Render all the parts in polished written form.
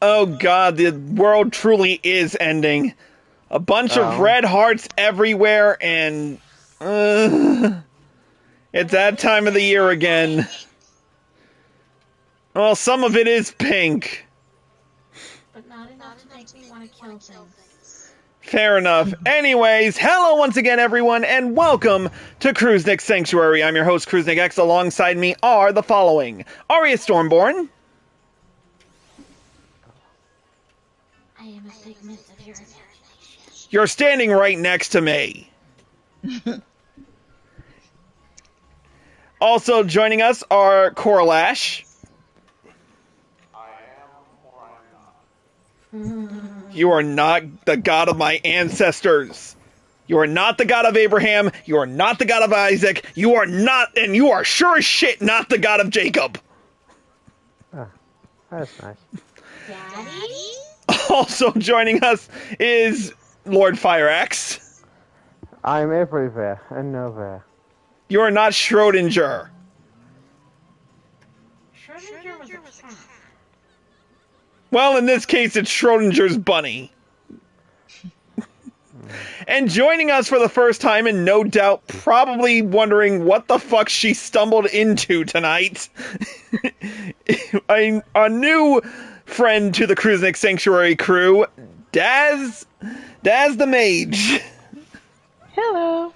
Oh god, the world truly is ending. A bunch of red hearts everywhere, and it's that time of the year again. Well, some of it is pink. But not enough to make me want to kill things. Fair enough. Anyways, hello once again, everyone, and welcome to Kruznik's Sanctuary. I'm your host, Kruznik X. Alongside me are the following: Aria Stormborn. I am a figment of your imagination. You're standing right next to me. Also joining us are Corlash. You are not the god of my ancestors. You are not the god of Abraham. You are not the god of Isaac. You are not, and you are sure as shit not the god of Jacob. Oh, that's nice. Daddy? Also joining us is Lord Fireaxe. I'm everywhere and nowhere. You are not Schrodinger. Schrodinger was a cat. Well, in this case, it's Schrodinger's bunny. And joining us for the first time, and no doubt probably wondering what the fuck she stumbled into tonight, a new friend to the Kruznik Sanctuary crew, Daz the Mage. Hello.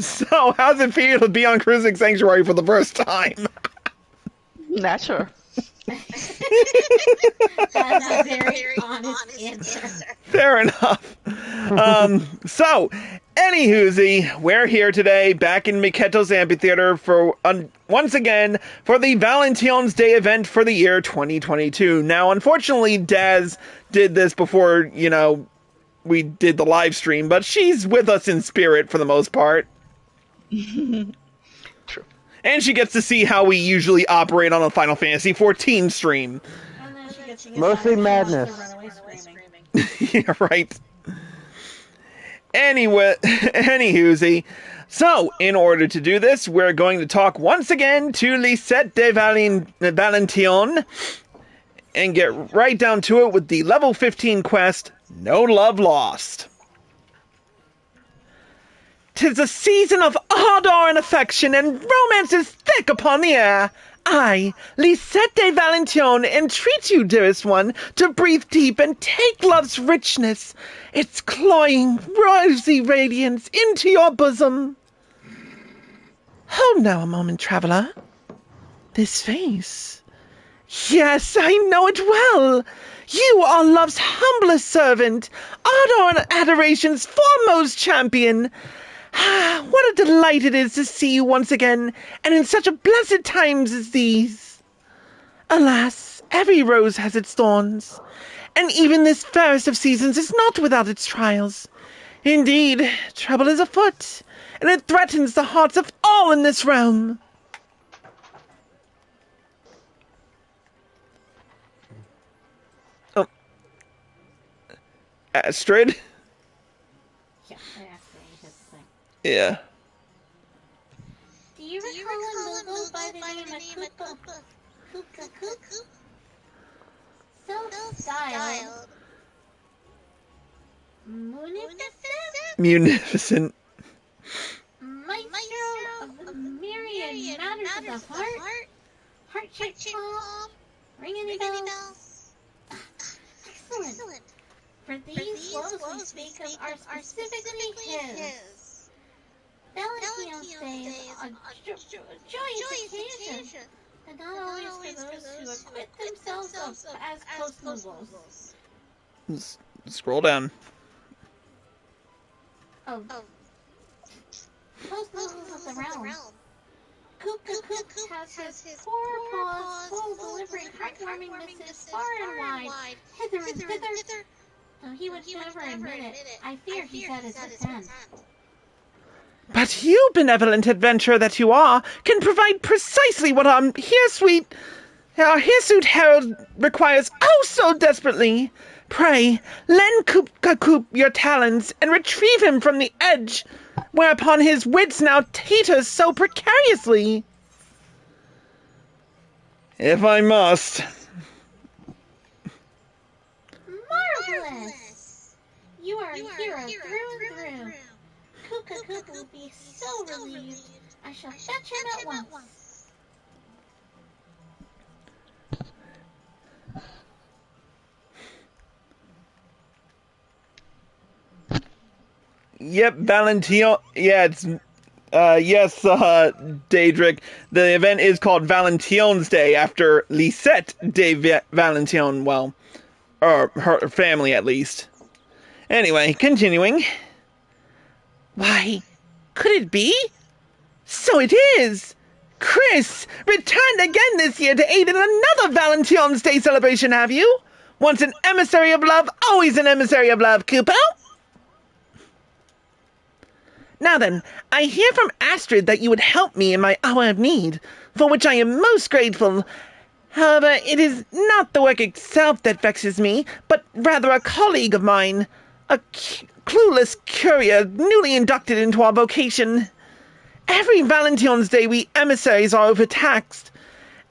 So, how's it feel to be on Kruznik Sanctuary for the first time? Not sure. That's a very honest answer. Fair enough. So, anywhoosie, we're here today, back in Miketo's Amphitheater for, once again, for the Valentine's Day event for the year 2022. Now, unfortunately, Daz did this before, we did the live stream, but she's with us in spirit for the most part. True. And she gets to see how we usually operate on a Final Fantasy XIV stream. And then she gets to get Mostly back and madness. watch the runaway screaming. Yeah, right. Anyway, anywhoosie. So, in order to do this, we're going to talk once again to Lisette de Valentione and get right down to it with the level 15 quest, No Love Lost. 'Tis a season of ardor and affection, and romance is thick upon the air. I, Lisette de Valentione, entreat you, dearest one, to breathe deep and take love's richness, its cloying, rosy radiance, into your bosom. Hold now a moment, traveler. This face. Yes, I know it well. You are love's humblest servant, ardor and adoration's foremost champion. What a delight it is to see you once again, and in such a blessed times as these. Alas, every rose has its thorns, and even this fairest of seasons is not without its trials. Indeed, trouble is afoot, and it threatens the hearts of all in this realm. Oh. Astrid? Yeah, I accidentally hit the thing. Yeah. Do you recall a noble by the name of Koopa? Koopa Koop? Self-styled. Munificent? Munificent. Maestro of the myriad matters of the heart? Heart-shaped palm? Ring any bells? Excellent. For these woes we speak of are specifically his. Valentine's Day is a joyous occasion, and not always for those who acquit themselves as post-nobles. Scroll down. Oh. Post-nobles of the realm. Koop has his poor paws full delivering heartwarming missives far and wide, hither and thither. Though he would never admit it, I fear he's at his wit's end. But you, benevolent adventurer that you are, can provide precisely what our hirsute herald requires oh so desperately. Pray, lend Koop your talons and retrieve him from the edge, whereupon his wits now teeters so precariously. if I must. Marvelous! You are a hero through and through. Kuka Kuka will be so relieved. I shall fetch him at once. Yep, Valentine. Yeah, it's. Yes, Daedric. The event is called Valentione's Day after Lisette de Valentine. Well, or her family at least. Anyway, continuing. Why, could it be? So it is! Chris, returned again this year to aid in another Valentine's Day celebration, have you? Once an emissary of love, always an emissary of love, Kupo? Now then, I hear from Astrid that you would help me in my hour of need, for which I am most grateful. However, it is not the work itself that vexes me, but rather a colleague of mine, a clueless courier newly inducted into our vocation. Every Valentine's Day we emissaries are overtaxed,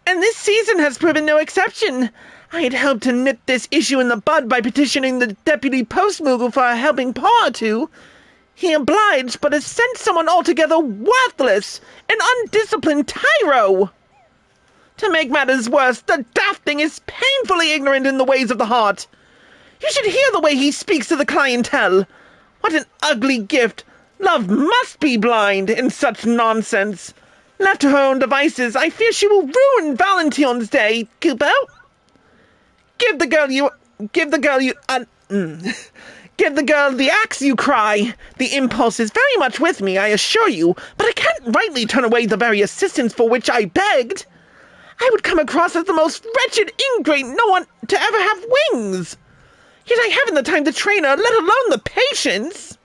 and this season has proven no exception. I had hoped to nip this issue in the bud by petitioning the deputy post-mogul for a helping paw or two. He obliged, but has sent someone altogether worthless, an undisciplined tyro. To make matters worse, the daft thing is painfully ignorant in the ways of the heart. You should hear the way he speaks to the clientele. What an ugly gift. Love must be blind in such nonsense. Left to her own devices, I fear she will ruin Valentine's Day, Kupo. Give the girl the axe, you cry. The impulse is very much with me, I assure you, but I can't rightly turn away the very assistance for which I begged. I would come across as the most wretched ingrate no one to ever have wings. Yet I haven't the time to train her, let alone the patience.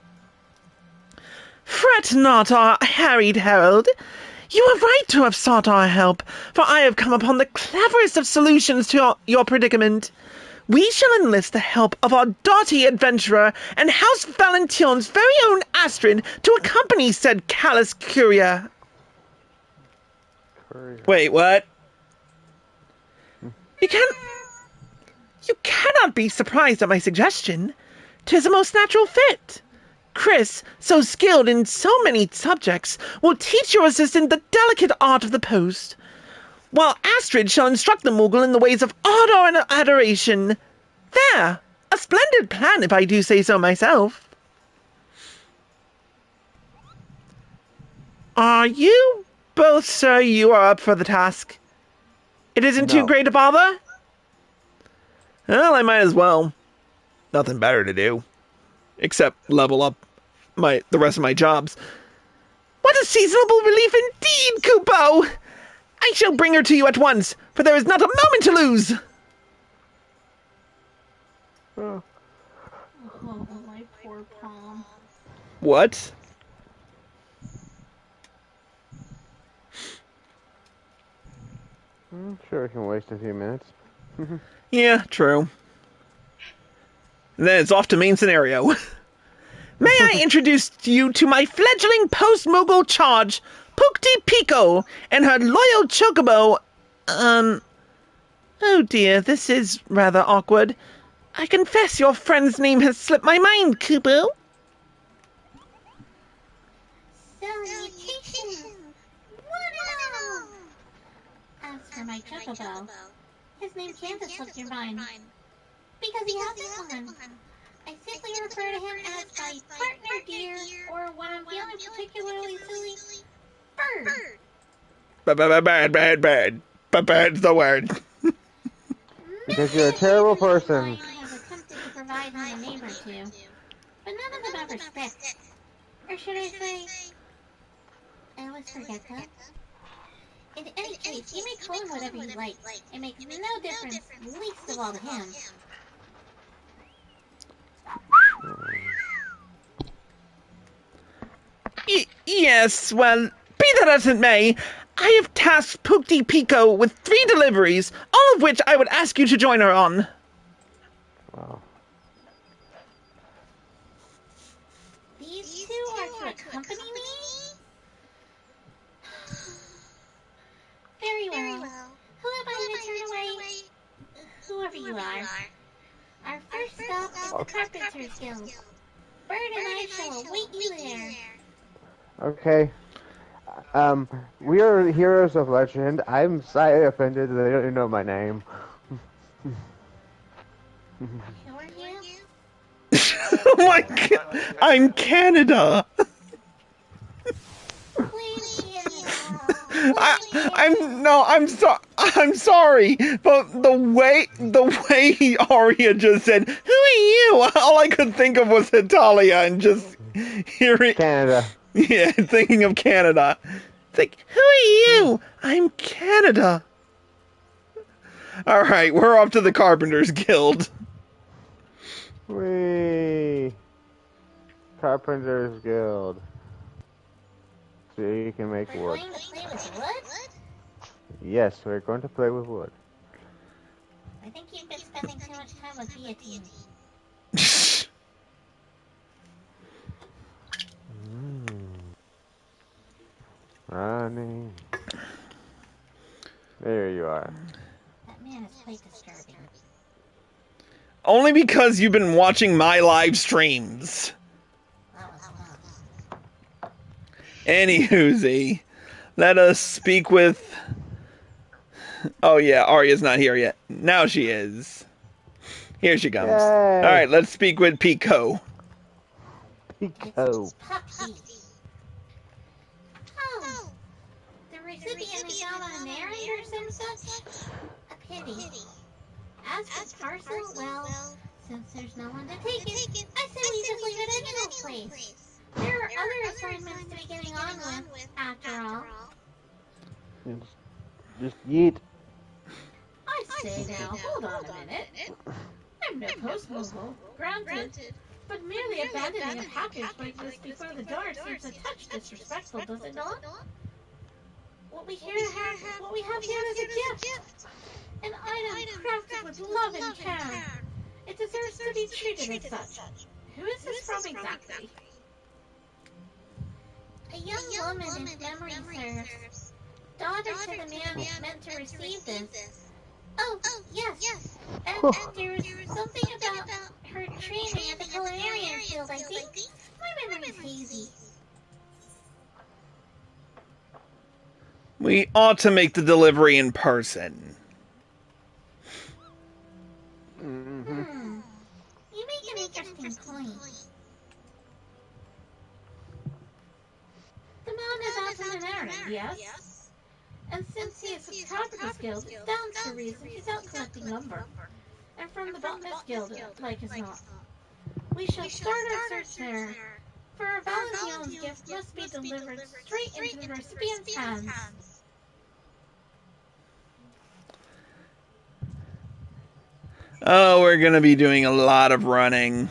Fret not, our harried herald. You are right to have sought our help, for I have come upon the cleverest of solutions to your predicament. We shall enlist the help of our doughty adventurer and House Valentione's very own Astrid to accompany said callous courier. Wait, what? You cannot be surprised at my suggestion. 'Tis a most natural fit. Chris, so skilled in so many subjects, will teach your assistant the delicate art of the post, while Astrid shall instruct the Moogle in the ways of ardor and adoration. There! A splendid plan, if I do say so myself. Are you both sure you are up for the task? It isn't too great a bother? Well, I might as well. Nothing better to do. Except level up the rest of my jobs. What a seasonable relief indeed, Kupo! I shall bring her to you at once, for there is not a moment to lose. Oh, my poor Palm. What? Sure, can waste a few minutes. Yeah, true. And then it's off to main scenario. May I introduce you to my fledgling post-Moogle charge, Pukti Pico, and her loyal chocobo, Oh dear, this is rather awkward. I confess your friend's name has slipped my mind, Kupo. Salutations! One and all! As for my chocobo, his name can't have slipped your mind, because he hasn't one. I simply refer to him as my partner dear, or when I'm feeling particularly silly, Bird. Bad. Bad's the word. Because you're a terrible person. I have attempted to provide him a name or two, but none of them ever stick. Or should I say, I always forget that. In any case, you may call him whatever you like. It makes no difference, least of all to him. Yes, well, be that as it may, I have tasked Pukti Pico with 3 deliveries, all of which I would ask you to join her on. Wow. These two are to accompany me? Very well. Who have I you are. Our first stop is the Carpenter's Guild. Bird and I shall await you there. Okay. We are heroes of legend. I'm slightly offended that they don't even know my name. Who are you? Oh my god! I'm Canada! Please, I'm sorry, but the way Arya just said, "Who are you?" All I could think of was Italia, and just hearing, Canada. yeah, thinking of Canada. It's like, who are you? I'm Canada. All right, we're off to the Carpenters Guild. Whee! Carpenter's Guild. So you can make We're wood. going to play with wood? Yes, we're going to play with wood. I think you've been spending too much time with guillotine. Running. There you are. That man is quite disturbing. Only because you've been watching my live streams. That was close. Anywhoozy, let us speak with... Oh yeah, Arya's not here yet. Now she is. Here she comes. Yay. Alright, let's speak with Pico. Pico. Puppy. Oh, the recipient is out on an errand or some such? A pity. As for parcel, well, since there's no one to take it, I say we just leave it in your place. There are other assignments to be getting on with, after all. Just yeet. I say now, hold on a minute. I'm no post mobile, granted, but merely abandoning a package like this before the door seems a touch disrespectful, does it not? What we have here is a gift, an item crafted with love and care. It deserves to be treated as such. Who is this from exactly? A young woman, if memory serves. Daughter to the man meant to receive this. Oh, yes. And there was something about her training at the culinarian field, I think. My memory's hazy. We ought to make the delivery in person. You make an interesting point. The man is out on an errand, yes? And since he is with the Carpenters Guild, it stands to reason he's out collecting lumber. And from the Botanist Guild, like as not. We shall start our search there. For a Valentione's gift must be delivered straight into the recipient's hands. Oh, we're gonna be doing a lot of running.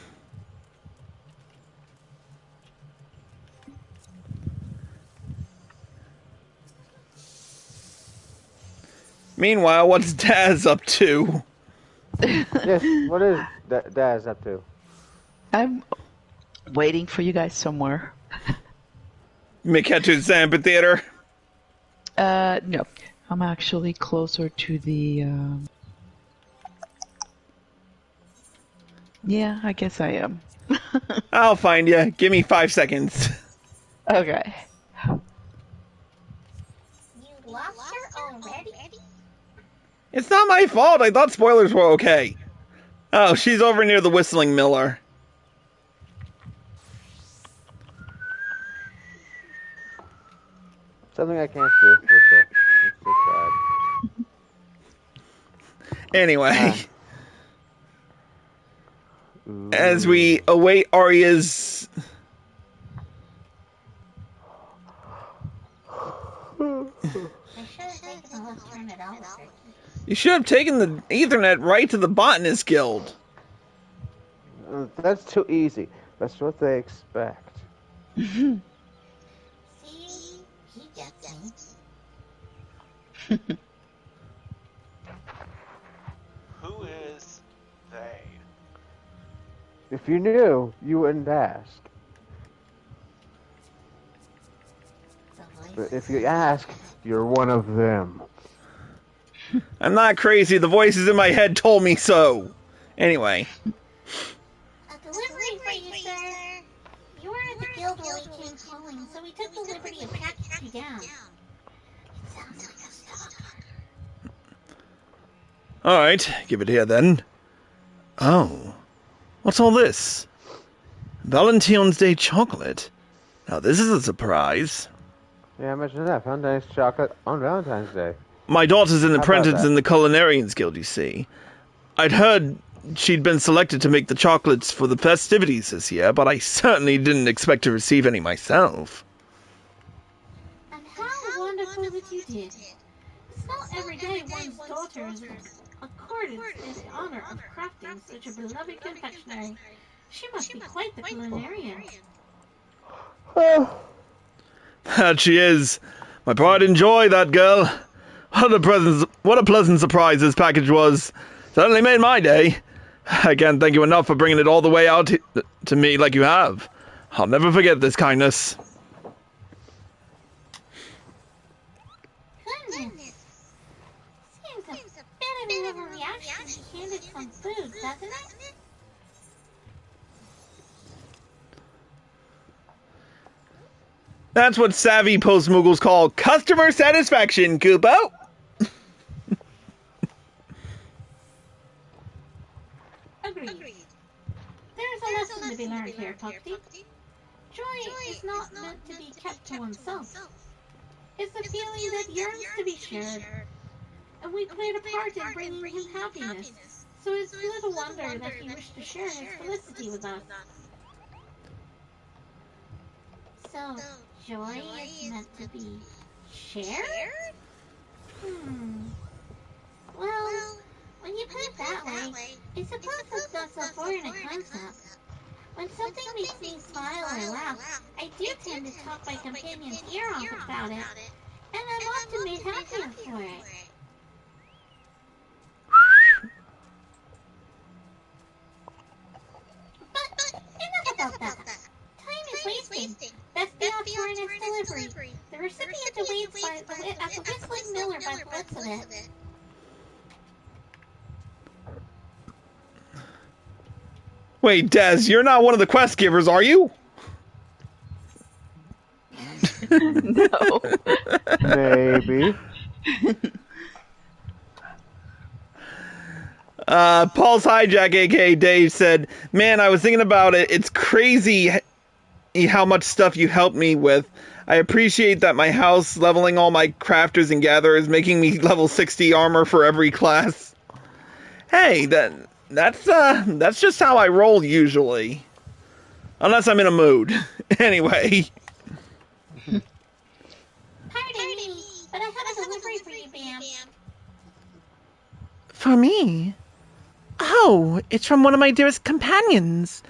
Meanwhile, what's Daz up to? Yes, what is Daz up to? I'm waiting for you guys somewhere. Make it to the amphitheater? No. I'm actually closer to the, Yeah, I guess I am. I'll find you. Give me 5 seconds. Okay. You lost her already? It's not my fault. I thought spoilers were okay. Oh, she's over near the Whistling Miller. Something I can't do. Whistle. It's so sad. Anyway. As we await Arya's... You should have taken the Ethernet right to the Botanist Guild. That's too easy. That's what they expect. See? He gets me. Who is they? If you knew, you wouldn't ask. But if you ask, you're one of them. I'm not crazy. The voices in my head told me so. Anyway. A delivery for you, sir. You were at the guild while we came calling, so we took the liberty of tracking you down. It sounds like a stalker. Alright, give it here then. Oh. What's all this? Valentine's Day chocolate. Now this is a surprise. Yeah, imagine that. Found nice chocolate on Valentine's Day. My daughter's an How about apprentice that? in the Culinarians Guild, you see. I'd heard she'd been selected to make the chocolates for the festivities this year, but I certainly didn't expect to receive any myself. And how wonderful that you did. It's not every day one's daughter is accorded the honor of crafting such a beloved confectionery. She must be quite the culinarian. That she is. My pride and joy, that girl. What a pleasant surprise this package was. Certainly made my day. I can't thank you enough for bringing it all the way out to me like you have. I'll never forget this kindness. Goodness. Seems a bit of a reaction to handed some food, doesn't it? That's what savvy post-moogles call customer satisfaction, Kupo. Agreed. There's a lesson to be learned here, Puppy. Joy is not meant to be kept to oneself. It's a feeling that yearns to be shared. And we played a part in bringing him happiness, so it's little wonder that he wished to share his felicity with us. So, joy is meant to be shared? Well, when you put it that way, I suppose it's not so foreign a concept. When something makes me smile or laugh, I do tend to talk my companion's ear off about it, and I'm often made happier for it. But enough about that. Time is wasting. Best be off for our next delivery. The recipient awaits at the Whistling Miller by the looks of it. Wait, Des, you're not one of the quest givers, are you? No. Maybe. Paul's Hijack, aka Dave, said, "Man, I was thinking about it. It's crazy how much stuff you helped me with. I appreciate that my house, leveling all my crafters and gatherers, making me level 60 armor for every class. Hey, that's just how I roll usually. Unless I'm in a mood. Anyway. Pardon me, but I have a delivery for you, Bam. For me? Oh, it's from one of my dearest companions.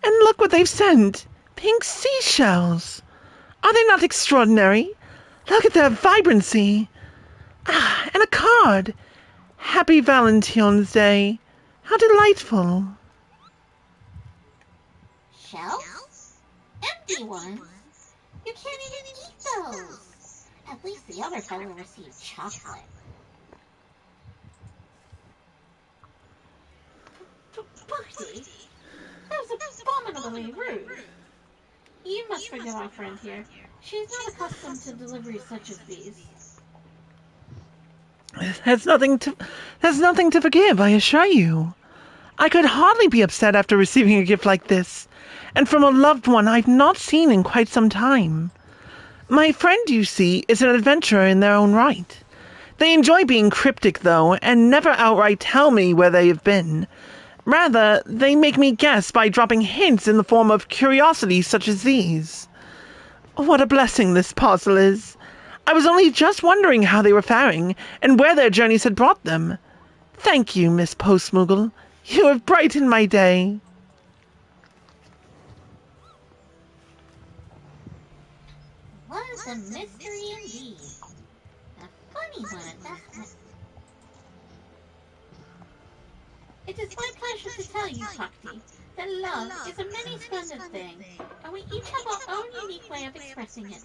And look what they've sent. Pink seashells. Are they not extraordinary? Look at their vibrancy. Ah, and a card. Happy Valentine's Day. How delightful. Shells? Empty ones? You can't even eat those. At least the other fellow received chocolate. Bugsy, that was abominably rude. You must forgive our friend here. She's not accustomed to deliveries such as these. There's nothing to forgive, I assure you. I could hardly be upset after receiving a gift like this, and from a loved one I've not seen in quite some time. My friend, you see, is an adventurer in their own right. They enjoy being cryptic, though, and never outright tell me where they have been. Rather, they make me guess by dropping hints in the form of curiosities such as these. What a blessing this parcel is. I was only just wondering how they were faring, and where their journeys had brought them. Thank you, Miss Postmoogle. You have brightened my day. What a mystery indeed. A funny one at that. It is my pleasure to tell you, Pakti, that love is a many splendid thing, and we each have our own unique way of expressing it.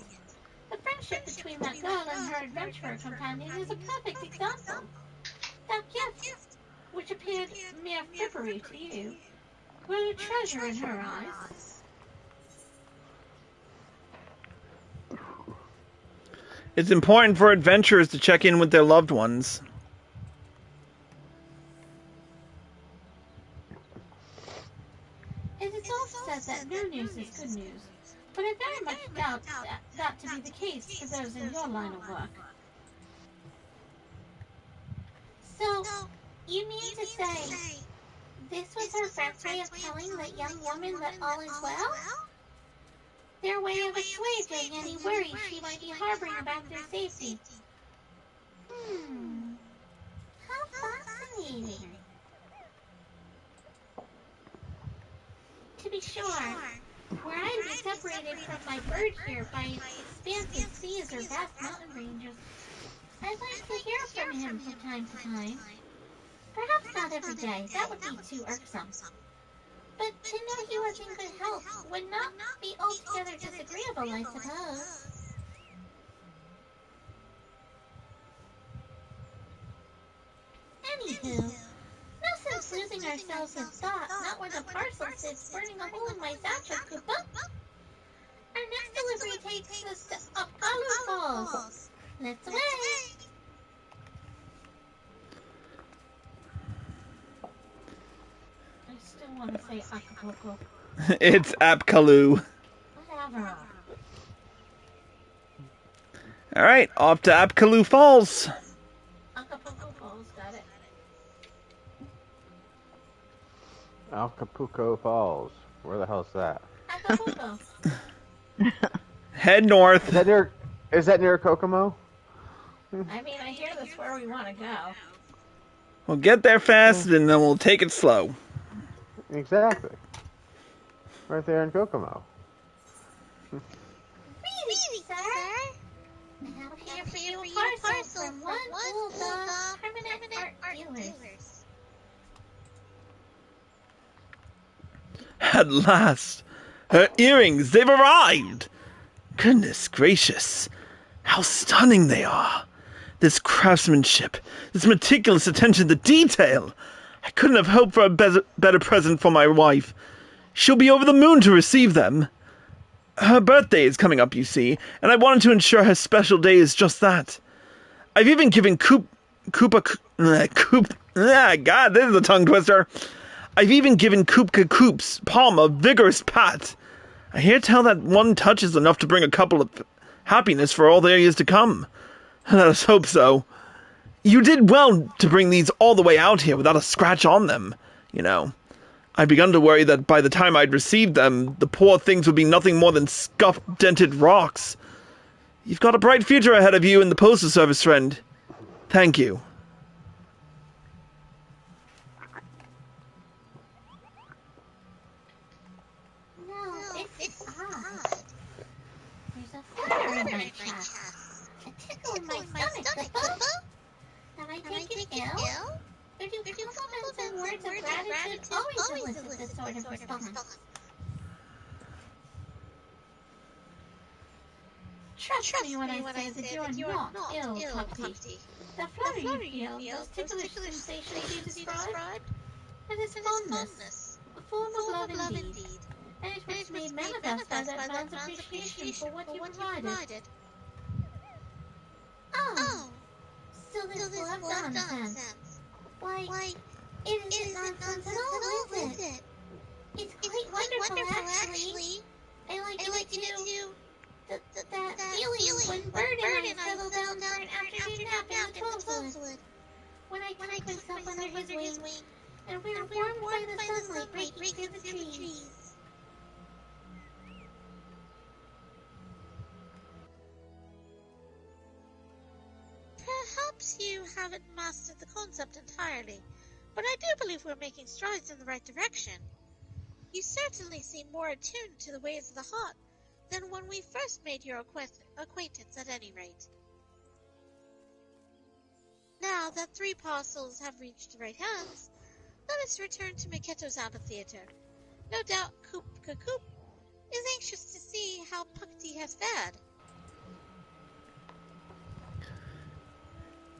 The friendship between that girl and her adventurer companion is a perfect example. That gift, which appeared mere frippery to you, were a treasure in her eyes. It's important for adventurers to check in with their loved ones. It is often said that no news is good news, but I very much doubt that to be the case for those in your line of work. So, you mean to say this was her friend's way of telling that young woman that all is well? Their way of assuaging any worries she might be harboring about their safety. How fascinating. To be sure, were I to be separated from my bird here by expansive seas or vast mountain ranges, I'd like to hear from him from time to time. Perhaps not every day, that would be too irksome. But to know he was in good health would not be altogether disagreeable, I suppose. Anywho, no sense losing ourselves in thought, not when the parcel sits burning a hole in my satchel, Koopa. Our next delivery takes us to Upgalu Falls. Let's away! I still want to say Acapulco. It's Apkaloo. Whatever. Alright, off to Apkaloo Falls. Acapulco Falls, got it. Acapulco Falls. Where the hell's that? Acapulco. Head north. Is that near Kokomo? I mean, I hear that's where we want to go. We'll get there fast and then we'll take it slow. Exactly. Right there in Kokomo. Really, sir? I have here for you a parcel from one Bulldog Permanent Art Dealers. At last! Her earrings, they've arrived! Goodness gracious. How stunning they are. This craftsmanship, this meticulous attention to detail. I couldn't have hoped for a better present for my wife. She'll be over the moon to receive them. Her birthday is coming up, you see, and I wanted to ensure her special day is just that. I've even given God, this is a tongue twister. I've even given Koopka Koop's palm a vigorous pat. I hear tell that one touch is enough to bring a couple of happiness for all the years to come. Let us hope so. You did well to bring these all the way out here without a scratch on them, you know. I'd begun to worry that by the time I'd received them, the poor things would be nothing more than scuffed, dented rocks. You've got a bright future ahead of you in the postal service, friend. Thank you. No, it's odd. There's a flutter in my chest. A tickle in my stomach, Koopa. Have I taken ill? Or do compliments and words of gratitude always elicit this sort of response? Trust me when I say that you are not ill, Puppy. The flutter you feel, those ticklish sensations you describe, it is fondness, a form of love indeed, and it was made manifest by that man's appreciation for what you provided. Oh, so this love nonsense. Why, it isn't nonsense at all, is it? It's quite wonderful, actually. I like to do that feeling when Bird and I settle down for an afternoon nap in the 12-wood. When I tuck myself under his wing, and we're warmed by the sunlight breaking through the trees. Perhaps you haven't mastered the concept entirely, but I do believe we're making strides in the right direction. You certainly seem more attuned to the ways of the heart than when we first made your acquaintance at any rate. Now that 3 parcels have reached the right hands, let us return to Miketo's amphitheater. No doubt Koopka Koop is anxious to see how Pukti has fared.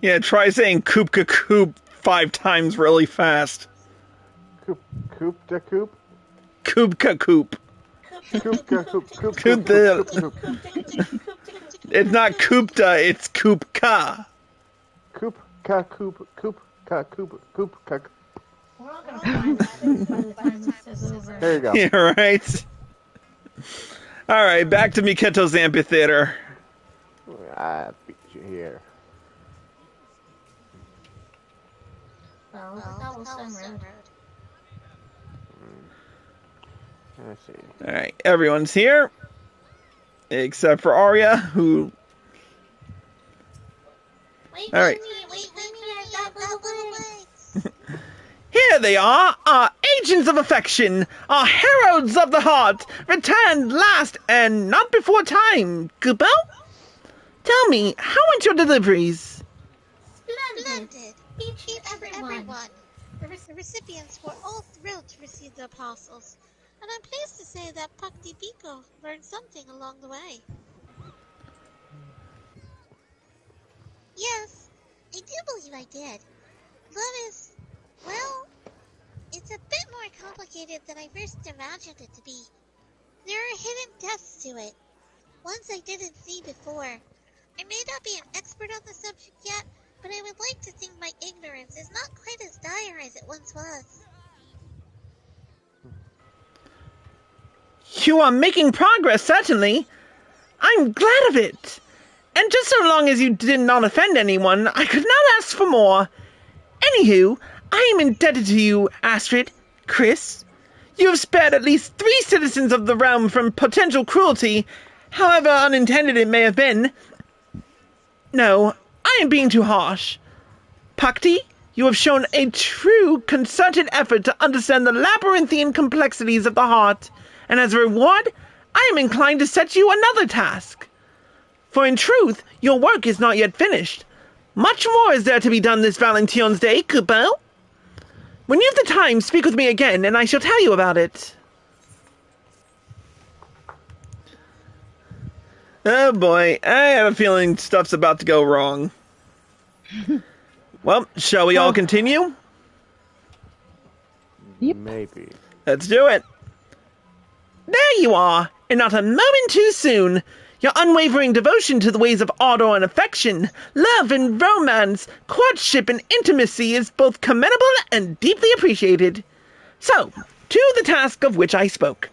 Yeah, try saying Koopka Koop 5 times really fast. Coop da coop. Koopka Koop. It's not Koopta, it's Koopka. Coop ka coop coop ka coop coop ka. We're all gonna find that by the time this is over. There you go. Yeah, right. All right, back to Miketo's amphitheater. I beat you here. Well, the cobblestone road. Let's see. All right, everyone's here except for Arya, who. Wait, All right. wait, I got little legs. Here they are, our agents of affection, our heralds of the heart, returned last and not before time. Kupo? Tell me, how went your deliveries? Splendid. Each and everyone. The recipients were all thrilled to receive the apostles, and I'm pleased to say that Pakti Biko learned something along the way. Yes, I do believe I did. Love is, well, it's a bit more complicated than I first imagined it to be. There are hidden depths to it, ones I didn't see before. I may not be an expert on the subject yet, but I would like to think my ignorance is not quite as dire as it once was. You are making progress, certainly. I'm glad of it. And just so long as you did not offend anyone, I could not ask for more. Anywho, I am indebted to you, Astrid, Chris. You have spared at least 3 citizens of the realm from potential cruelty, however unintended it may have been. No, I am being too harsh. Pakti, you have shown a true, concerted effort to understand the labyrinthine complexities of the heart, and as a reward, I am inclined to set you another task. For in truth, your work is not yet finished. Much more is there to be done this Valentine's Day, Kupo. When you have the time, speak with me again, and I shall tell you about it. Oh boy, I have a feeling stuff's about to go wrong. Well, shall we all continue? Yep. Maybe. Let's do it. There you are, and not a moment too soon. Your unwavering devotion to the ways of ardor and affection, love and romance, courtship and intimacy is both commendable and deeply appreciated. So, to the task of which I spoke.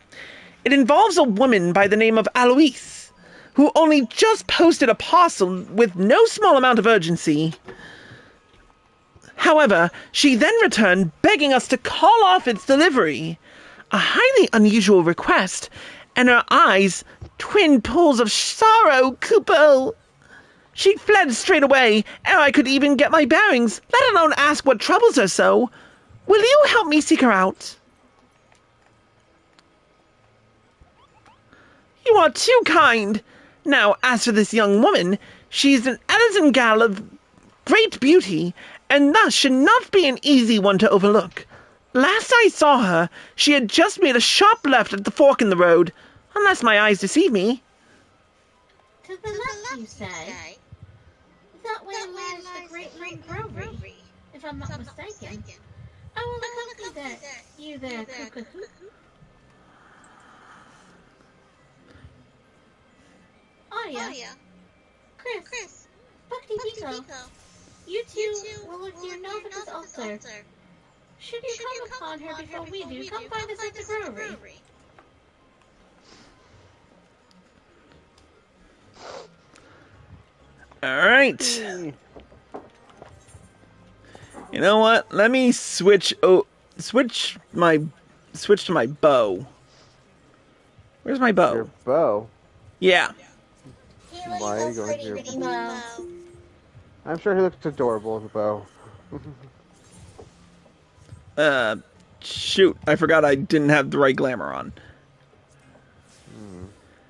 It involves a woman by the name of Alois, who only just posted a parcel with no small amount of urgency. However, she then returned begging us to call off its delivery. A highly unusual request, and her eyes, twin pools of sorrow, Kupo. She fled straight away, ere I could even get my bearings, let alone ask what troubles her so. Will you help me seek her out? You are too kind. Now, as for this young woman, she is an Edison gal of great beauty, and thus should not be an easy one to overlook. Last I saw her, she had just made a sharp left at the fork in the road, unless my eyes deceive me. To the left, you say? That way lies the Great Ring Brewery, if I'm not mistaken. I will accompany you there, Cuckoo. Aya, Chris, Pakti Biko, you two will look near Nova's altar. Should you come upon her before we do, come find us at the brewery. Alright. You know what? Let me switch to my bow. Where's my bow? Your bow? Yeah. Why are you going to your bow? I'm sure he looks adorable with a bow. Shoot. I forgot I didn't have the right glamour on.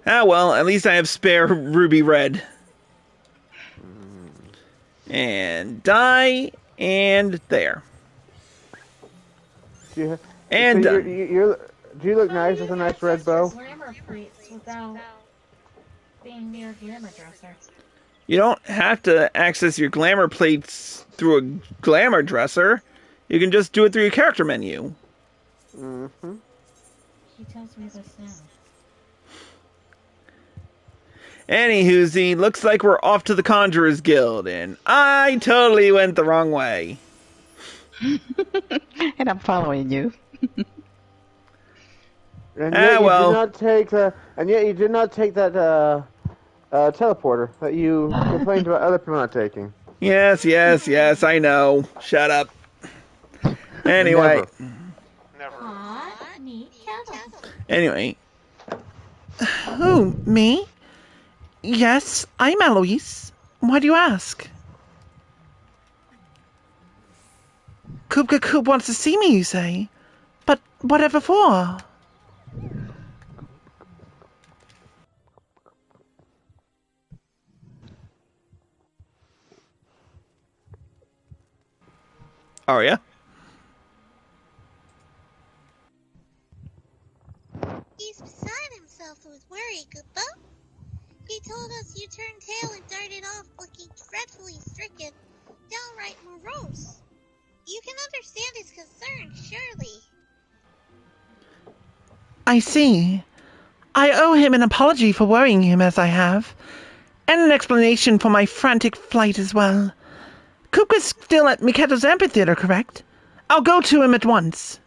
Ah, well, at least I have spare ruby red. And dye, and there. And so do you look nice with a nice red bow? Glamour freaks without being near a glamour dresser. You don't have to access your glamour plates through a glamour dresser. You can just do it through your character menu. Mm-hmm. He tells me this now. Anywhoosie, looks like we're off to the Conjurer's Guild, and I totally went the wrong way. And I'm following you. And yet you well. did not take the. And yet you did not take that teleporter that you complained about other people not taking. Yes, I know. Shut up. Anyway. Never. Hot, neat kettle. Anyway. Who, me? Yes, I'm Eloise. Why do you ask? Kubka Koob wants to see me, you say? But whatever for? Arya? He's beside himself with worry, Koopa. He told us you turned tail and darted off looking dreadfully stricken, downright morose. You can understand his concern, surely. I see. I owe him an apology for worrying him as I have, and an explanation for my frantic flight as well. Kupka's still at Miketo's amphitheater, correct? I'll go to him at once.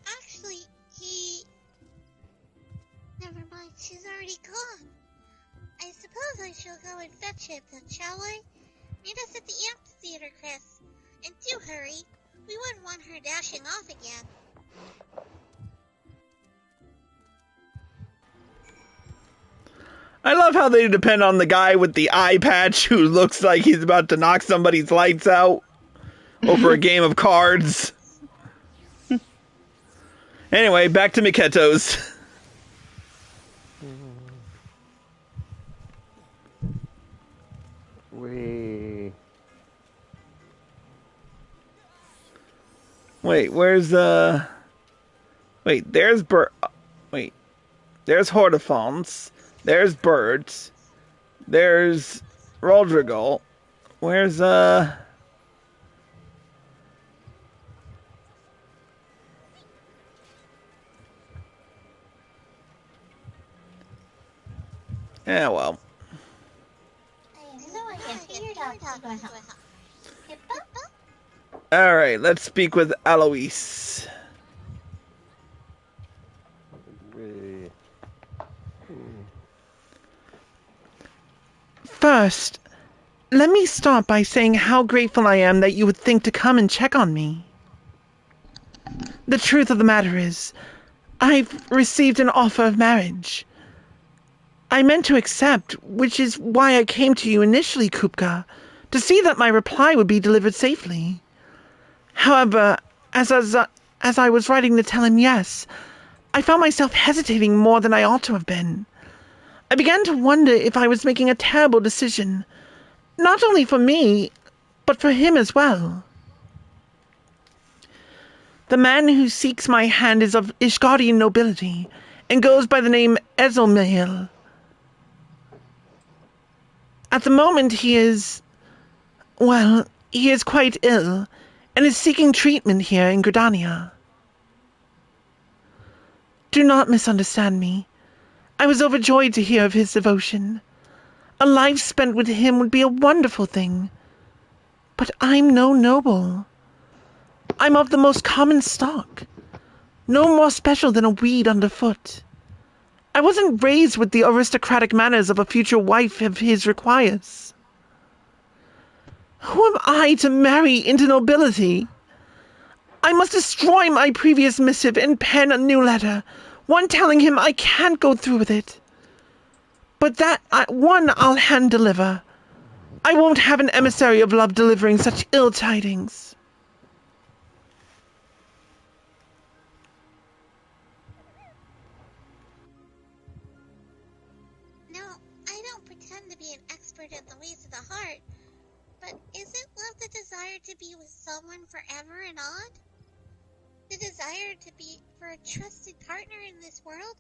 Actually, never mind, she's already gone. I suppose I shall go and fetch him then, shall I? Meet us at the amphitheater, Chris. And do hurry. We wouldn't want her dashing off again. I love how they depend on the guy with the eye patch who looks like he's about to knock somebody's lights out over a game of cards. Anyway, back to Miketo's. Wait, where's Wait, there's Wait, there's Hortifons. There's Birds. There's Rodrigal. Where's Yeah, well. So I can figure it out to go help. Alright, let's speak with Eloise. First, let me start by saying how grateful I am that you would think to come and check on me. The truth of the matter is, I've received an offer of marriage. I meant to accept, which is why I came to you initially, Kupka, to see that my reply would be delivered safely. However, as I was writing to tell him yes, I found myself hesitating more than I ought to have been. I began to wonder if I was making a terrible decision, not only for me, but for him as well. The man who seeks my hand is of Ishgardian nobility, and goes by the name Ezomil. At the moment he is quite ill, and is seeking treatment here in Gridania. Do not misunderstand me. I was overjoyed to hear of his devotion. A life spent with him would be a wonderful thing. But I'm no noble. I'm of the most common stock. No more special than a weed underfoot. I wasn't raised with the aristocratic manners of a future wife of his requires. Who am I to marry into nobility? I must destroy my previous missive and pen a new letter, one telling him I can't go through with it. But one I'll hand deliver. I won't have an emissary of love delivering such ill tidings. No, I don't pretend to be an expert at the ways of the heart, but isn't love the desire to be with someone forever and on? The desire to be for a trusted partner in this world?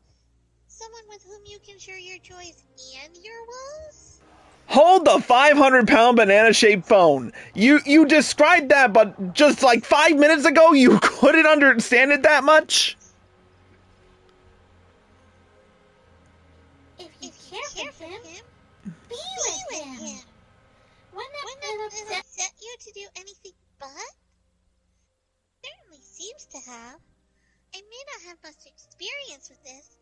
Someone with whom you can share your joys and your woes? Hold the 500-pound banana-shaped phone. You described that, but just like 5 minutes ago, you couldn't understand it that much? If you care for him, be with him. Wouldn't it upset you to do anything but? Certainly seems to have. I may not have much experience with this,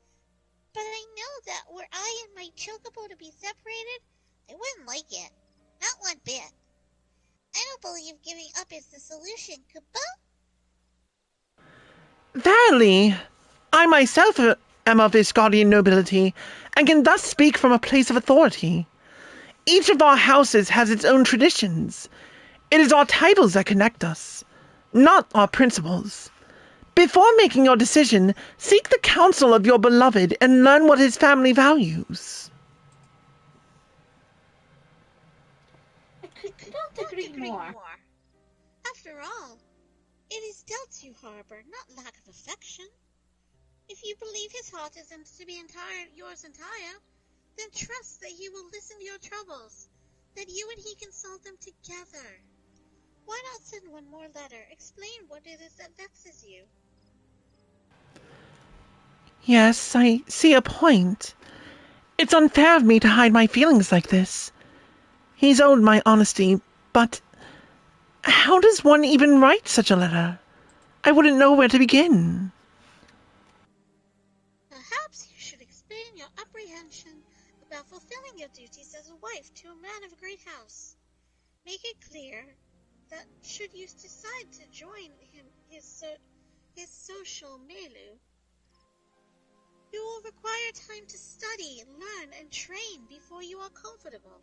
but I know that were I and my chocobo to be separated, I wouldn't like it. Not one bit. I don't believe giving up is the solution, Kupo. Verily, I myself am of Viscardian nobility, and can thus speak from a place of authority. Each of our houses has its own traditions. It is our titles that connect us, not our principles. Before making your decision, seek the counsel of your beloved and learn what his family values. I don't agree more. After all, it is dealt to harbor, not lack of affection. If you believe his heart is to be yours entire, then trust that he will listen to your troubles, that you and he can solve them together. Why not send one more letter, explain what it is that vexes you? Yes, I see a point. It's unfair of me to hide my feelings like this. He's owed my honesty, but how does one even write such a letter? I wouldn't know where to begin. Perhaps you should explain your apprehension about fulfilling your duties as a wife to a man of a great house. Make it clear that should you decide to join his social milieu, you will require time to study, learn, and train before you are comfortable.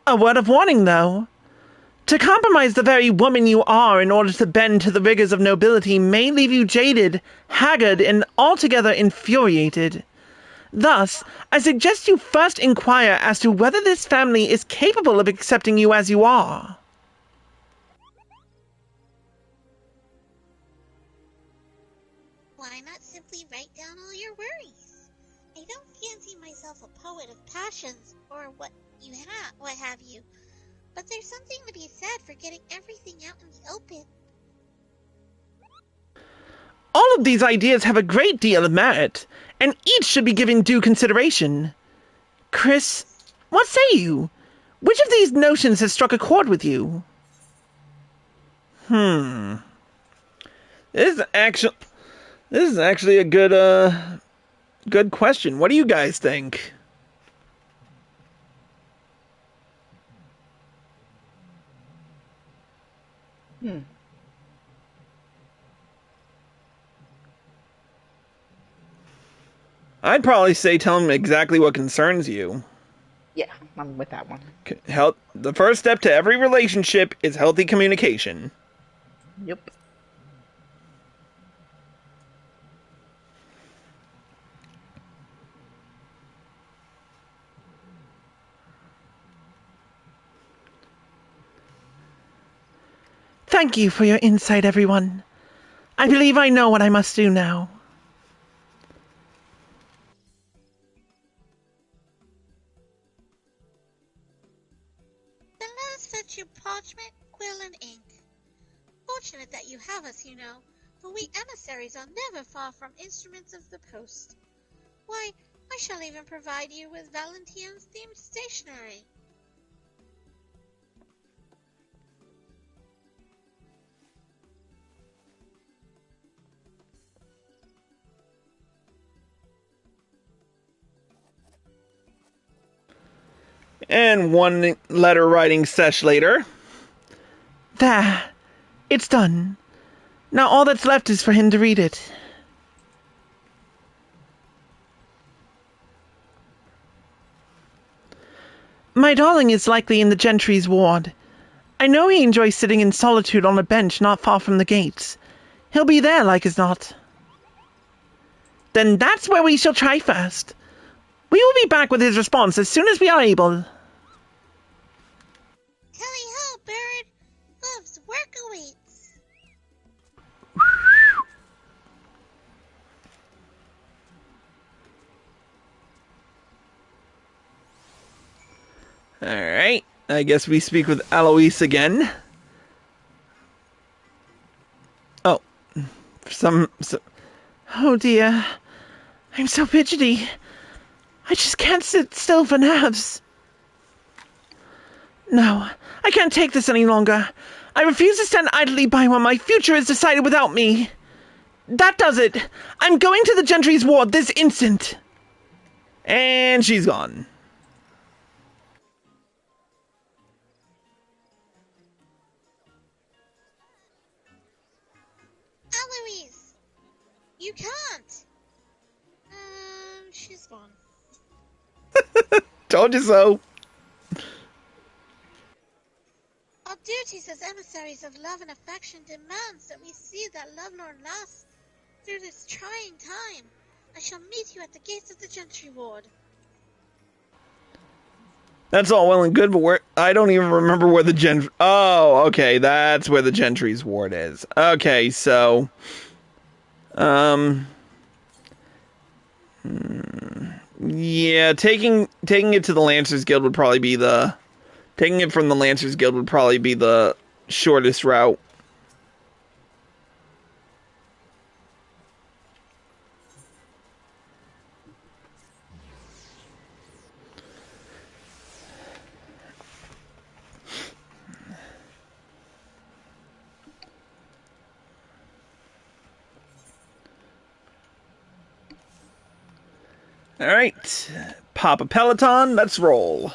A word of warning, though. To compromise the very woman you are in order to bend to the rigors of nobility may leave you jaded, haggard, and altogether infuriated. Thus, I suggest you first inquire as to whether this family is capable of accepting you as you are. Why not simply write down all your worries? I don't fancy myself a poet of passions or what have you, but there's something to be said for getting everything out in the open. All of these ideas have a great deal of merit, and each should be given due consideration. Chris, what say you? Which of these notions has struck a chord with you? This is actually a good question. What do you guys think? I'd probably say tell him exactly what concerns you. Yeah, I'm with that one. The first step to every relationship is healthy communication. Yep. Thank you for your insight, everyone. I believe I know what I must do now. Then let us fetch you parchment, quill, and ink. Fortunate that you have us, you know, for we emissaries are never far from instruments of the post. Why, I shall even provide you with Valentione's themed stationery. And one letter writing sesh later. There. It's done. Now all that's left is for him to read it. My darling is likely in the gentry's ward. I know he enjoys sitting in solitude on a bench not far from the gates. He'll be there, like as not. Then that's where we shall try first. We will be back with his response as soon as we are able. Tally-ho, bird! Love's work awaits! Alright, I guess we speak with Alois again. Oh, oh dear, I'm so fidgety. I just can't sit still for nerves. No, I can't take this any longer. I refuse to stand idly by while my future is decided without me. That does it. I'm going to the Gentry's ward this instant. And she's gone. Eloise! You can't! She's gone. Told you so. Our duties as emissaries of love and affection demands that we see that lovelorn lass through this trying time. I shall meet you at the gates of the Gentry ward. That's all well and good, but I don't even remember where the Gentry... Oh, okay, that's where the Gentry's ward is. Okay, so... Yeah, taking it to the Lancers Guild would probably be the... Taking it from the Lancers Guild would probably be the shortest route. Alright, pop a Peloton, let's roll.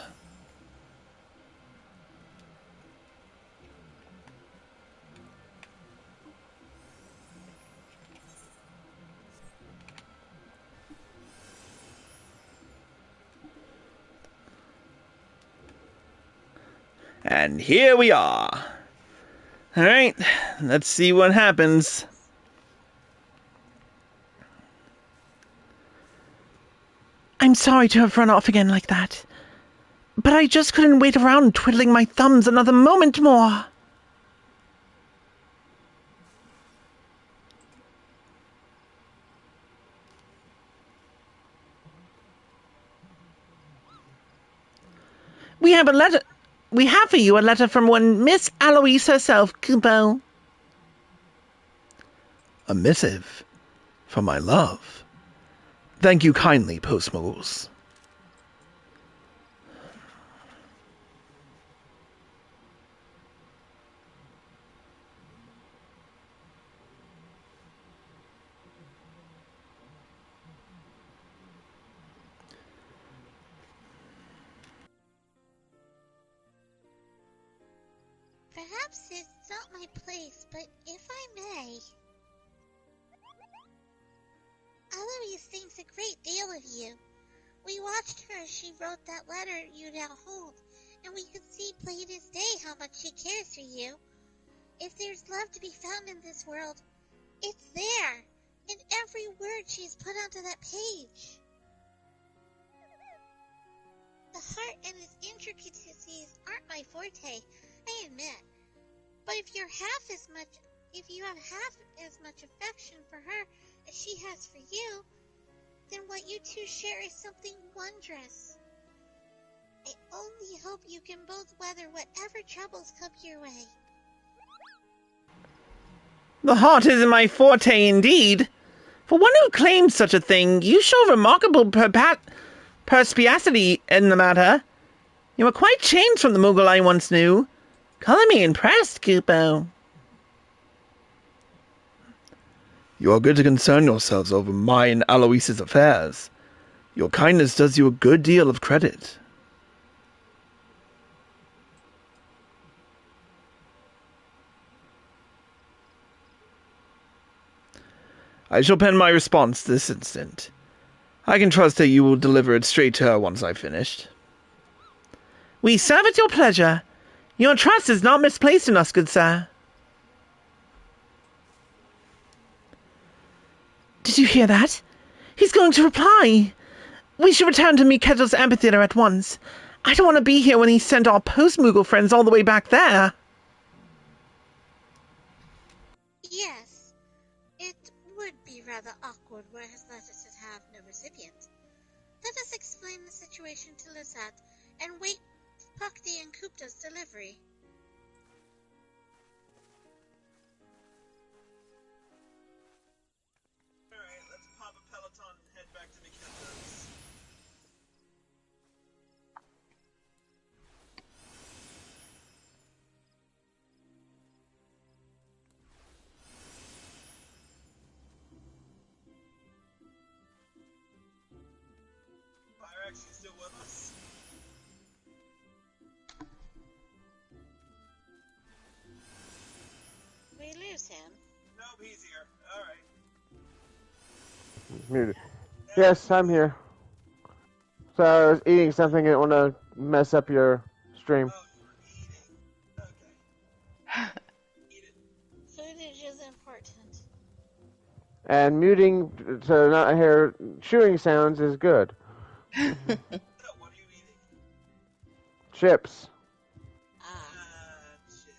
And here we are. Alright, let's see what happens. I'm sorry to have run off again like that, but I just couldn't wait around twiddling my thumbs another moment more. We have for you a letter from one Miss Alois herself, Kupo. A missive from my love. Thank you kindly, Postmoguls. Perhaps it's not my place, but if I may... Eloise thinks a great deal of you. We watched her as she wrote that letter you now hold, and we could see plain as day how much she cares for you. If there's love to be found in this world, it's there, in every word she's put onto that page. The heart and its intricacies aren't my forte, I admit. But if you have half as much affection for her as she has for you, then what you two share is something wondrous. I only hope you can both weather whatever troubles come your way. The heart isn't my forte indeed. For one who claims such a thing, you show remarkable perspicacity in the matter. You are quite changed from the Moogle I once knew. Color me impressed, Kupo. You are good to concern yourselves over my and Alois's affairs. Your kindness does you a good deal of credit. I shall pen my response this instant. I can trust that you will deliver it straight to her once I've finished. We serve at your pleasure. Your trust is not misplaced in us, good sir. Did you hear that? He's going to reply. We should return to Mikettle's amphitheater at once. I don't want to be here when he sent our post-Moogle friends all the way back there. Yes, it would be rather awkward were his letters to have no recipient. Let us explain the situation to Lisette and wait Pakti and Kupta's delivery. Alright, let's pop a Peloton and head back to McKenna's. Pyrex, you still with us? We lose him. Nope, he's here. Alright. Muted. Yes, I'm here. So I was eating something. I didn't want to mess up your stream. Oh, you were eating. Okay. Eat it. Footage is important. And muting to not hear chewing sounds is good. So, what are you eating? Chips. Shit.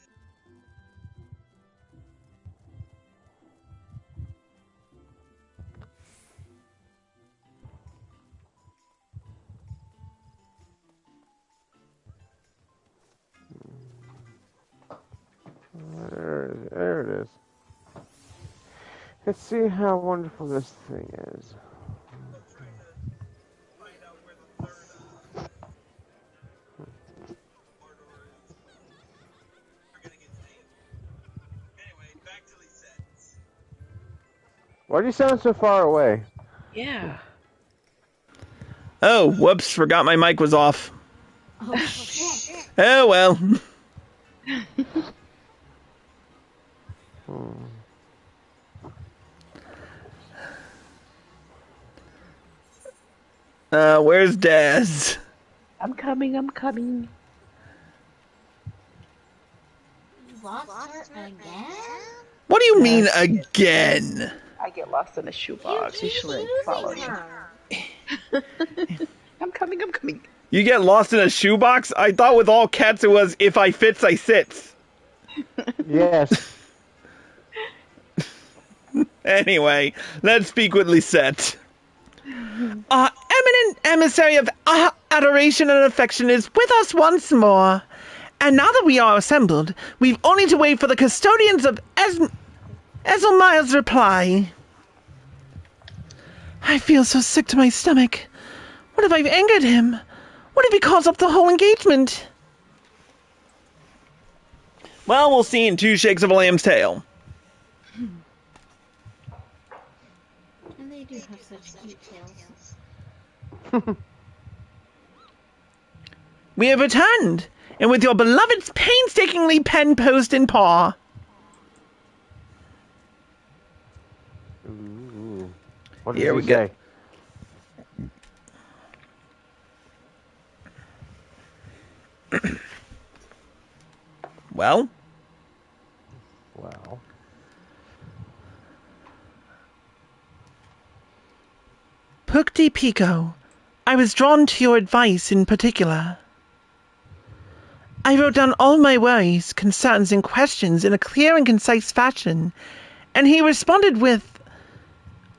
There it is. Let's see how wonderful this thing is. I'm trying to find out where the third corridor is. Forgetting its name. Anyway, back to Lisette's. Why do you sound so far away? Yeah. Oh, whoops, forgot my mic was off. Oh, shit. Oh, well. Where's Daz? I'm coming, I'm coming. You lost her again? What do you mean, again? I get lost in a shoebox. You should follow me. Her. I'm coming, I'm coming. You get lost in a shoebox? I thought with all cats it was, if I fits, I sits. Yes. Anyway, let's speak with Lisette. Eminent emissary of adoration and affection is with us once more. And now that we are assembled, we've only to wait for the custodians of Ezelmire's reply. I feel so sick to my stomach. What if I've angered him? What if he calls up the whole engagement? Well, we'll see in 2 shakes of a lamb's tail. And they do have such cute tails. We have returned, and with your beloved's painstakingly pen post and paw. Ooh. What did Here he we go. say? Well? Wow. Pukti Pico, I was drawn to your advice in particular. I wrote down all my worries, concerns, and questions in a clear and concise fashion, and he responded with,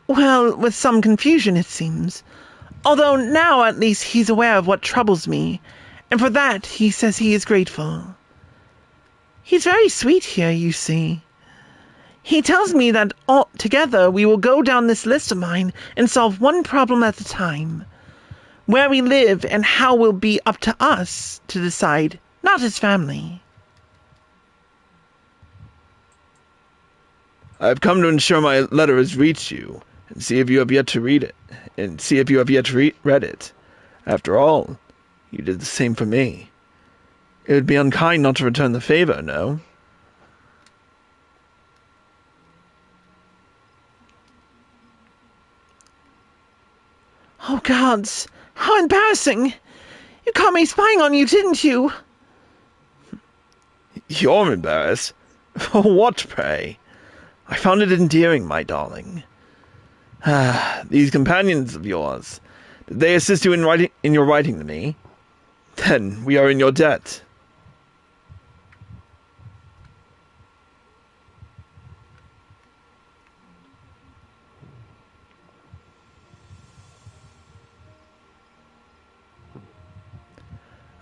well, with some confusion, it seems. Although now at least he's aware of what troubles me, and for that he says he is grateful. He's very sweet here, you see. He tells me that all together we will go down this list of mine and solve one problem at a time. Where we live and how will be up to us to decide, not his family. I've come to ensure my letter has reached you, and see if you have yet to read it, read it. After all, you did the same for me. It would be unkind not to return the favor, no? Oh, gods! How embarrassing! You caught me spying on you, didn't you? You're embarrassed? For what, pray? I found it endearing, my darling. These companions of yours, did they assist you in your writing to me? Then we are in your debt.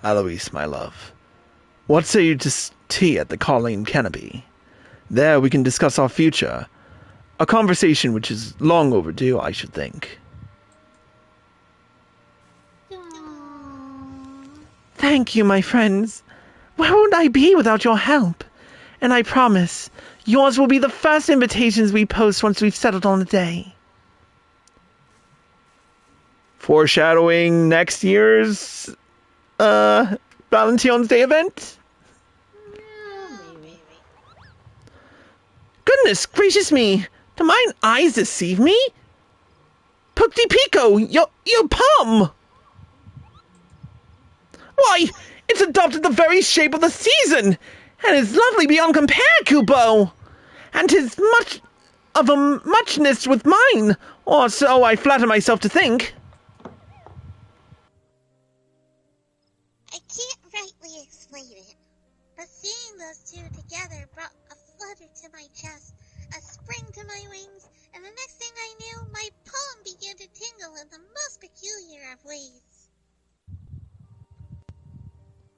Alois, my love, what say you to tea at the Colleen Canopy? There we can discuss our future. A conversation which is long overdue, I should think. Thank you, my friends. Where would I be without your help? And I promise, yours will be the first invitations we post once we've settled on a day. Foreshadowing next year's, Valentine's Day event? Maybe. Goodness gracious me! Do mine eyes deceive me? Pukti Pico, your palm! Why, it's adopted the very shape of the season, and is lovely beyond compare, Kupo! And 'tis much of a muchness with mine, or so I flatter myself to think. I can't rightly explain it, but seeing those two together brought a flutter to my chest, a spring to my wings, and the next thing I knew, my palm began to tingle in the most peculiar of ways.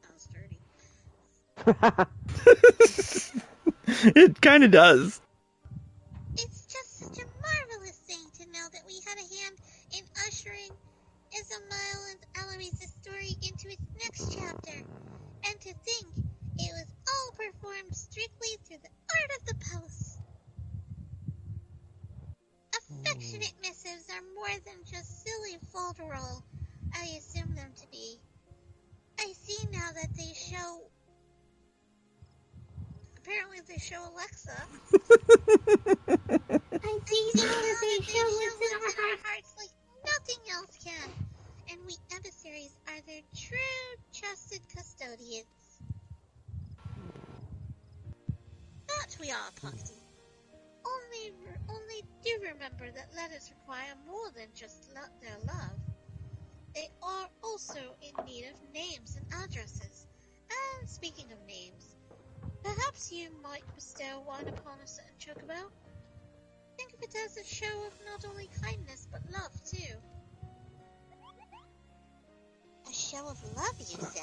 That was dirty. It kinda does. It's just such a marvelous thing to know that we had a hand in ushering Ismail and Alois' story into its next chapter, and to think it was all performed strictly through the art of the post. Affectionate missives are more than just silly folderol I assume them to be. I see now that they show... Apparently they show Alexa. I see now that they show what's in our hearts. hearts like nothing else can. And we emissaries are their true, trusted custodians. That we are, Pukti. Only do remember that letters require more than just their love. They are also in need of names and addresses. And speaking of names, perhaps you might bestow one upon a certain chocobo? Think of it as a show of not only kindness, but love, too. A show of love, you say?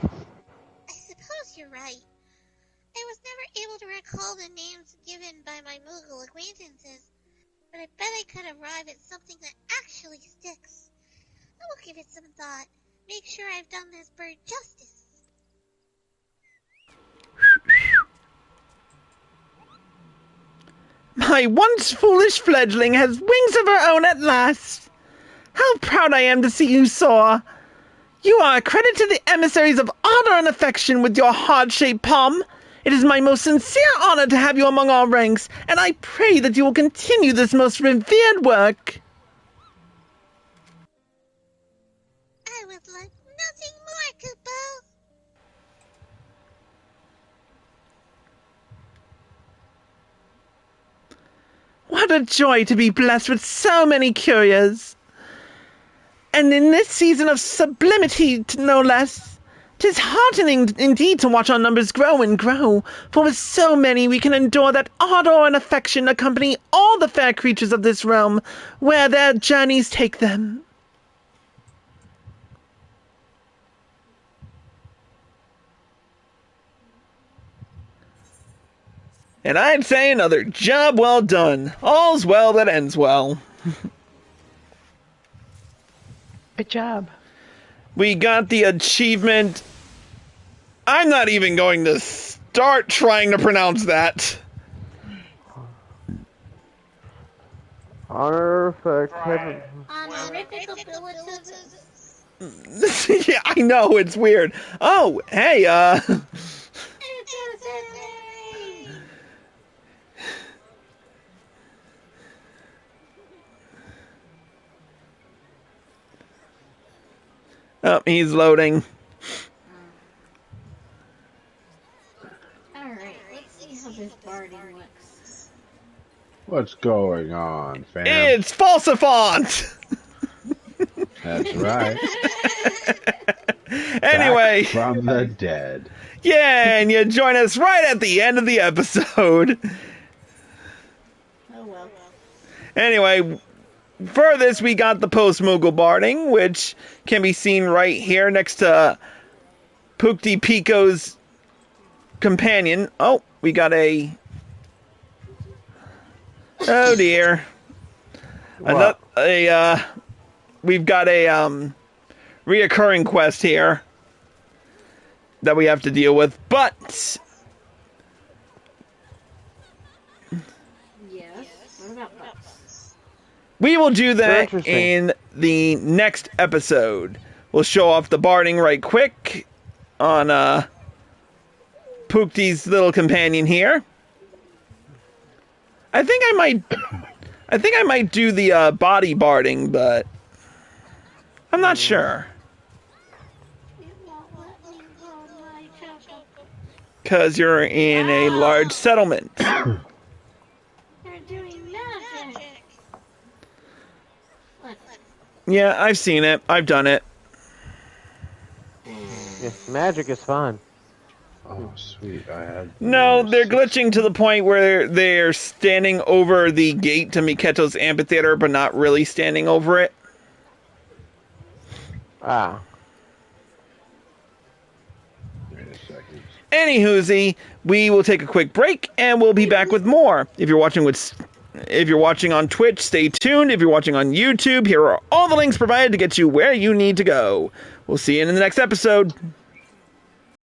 I suppose you're right. I was never able to recall the names given by my Moogle acquaintances, but I bet I could arrive at something that actually sticks. I will give it some thought. Make sure I've done this bird justice. My once foolish fledgling has wings of her own at last. How proud I am to see you soar. You are a credit to the emissaries of honor and affection with your heart-shaped palm. It is my most sincere honor to have you among our ranks, and I pray that you will continue this most revered work. I would like nothing more, Kupo. What a joy to be blessed with so many curios. And in this season of sublimity, no less, 'tis heartening indeed to watch our numbers grow and grow, for with so many we can endure that ardor and affection accompany all the fair creatures of this realm, where their journeys take them. And I'd say another job well done. All's well that ends well. Good job. We got the achievement. I'm not even going to start trying to pronounce that. Honorific. Honorific abilities. Yeah, I know, it's weird. Oh, hey, It's a birthday! Oh, he's loading. Alright, let's see how this barding looks. What's going on, fam? It's falsifiant! That's right. Anyway. Back from the dead. Yeah, and you join us right at the end of the episode. Oh well. Anyway, for this we got the post-Moogle barding, which can be seen right here next to Pukti Pico's companion. Oh, we got a... Oh dear. What? We've got a reoccurring quest here that we have to deal with, but Yes. What about bugs? we will do that Interesting. in the next episode. We'll show off the barding right quick on Pukti's little companion here. I think I might do the body barding, but I'm not sure. It won't let me hold my choco. Because you're in a large settlement. They're doing magic. Look. Yeah, I've seen it. I've done it. Yeah, magic is fun. Oh, sweet. I had. No, they're glitching to the point where they're standing over the gate to Miketo's amphitheater, but not really standing over it. Ah. Wait a second. Anywhoozy, we will take a quick break and we'll be back with more. If you're watching on Twitch, stay tuned. If you're watching on YouTube, here are all the links provided to get you where you need to go. We'll see you in the next episode.